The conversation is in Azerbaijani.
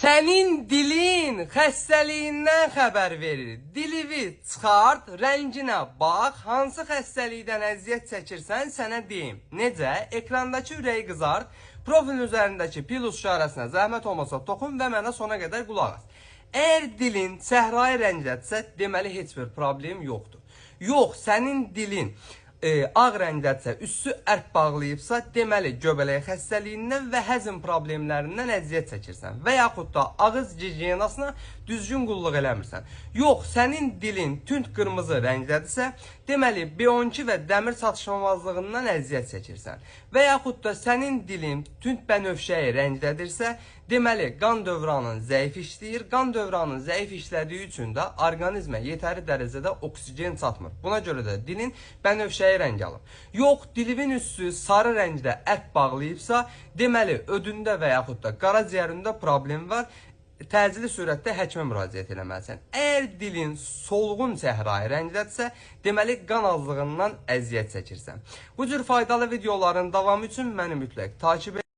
Sənin dilin xəstəliyindən xəbər verir. Dilivi çıxart, rənginə bax, hansı xəstəlikdən əziyyət çəkirsən sənə deyim. Necə? Ekrandakı ürəyi qızart, profilin üzərindəki plus işarəsinə zəhmət olmasa toxun və mənə sona qədər qulaq as. Əgər dilin səhrayı rəngdədirsə, deməli heç bir problem yoxdur. Yox, sənin dilin ağ rəngdədirsə, üstü ərk bağlayıbsa, deməli göbələk xəstəliyindən və həzm problemlərindən əziyyət çəkirsən və yaxud da ağız gigiyenasına düzgün qulluq eləmirsən. Yox, sənin dilin tünd qırmızı rəngdədirsə, deməli B12 və dəmir çatışmamazlığından əziyyət çəkirsən. Və yaxud da sənin dilin tünd bənövşəyi rəngdədirsə, deməli qan dövranın zəif işləyir. Qan dövranın zəif işlədiyi üçün də orqanizmə yetəri dərəcədə oksigen çatmır. Buna görə də dilin bənövşəyi rəng alır. Yox, dilivin üstü sarı rəngdə ərk bağlayıbsa, deməli ödündə və yaxud da qaraciyərində problem var. Təcili sürətdə həkimə müraciət etməlisən. Əgər dilin solğun səhrayı rəngdədirsə, deməli qan azlığından əziyyət çəkirsən. Bu cür faydalı videoların davamı üçün məni mütləq takib et.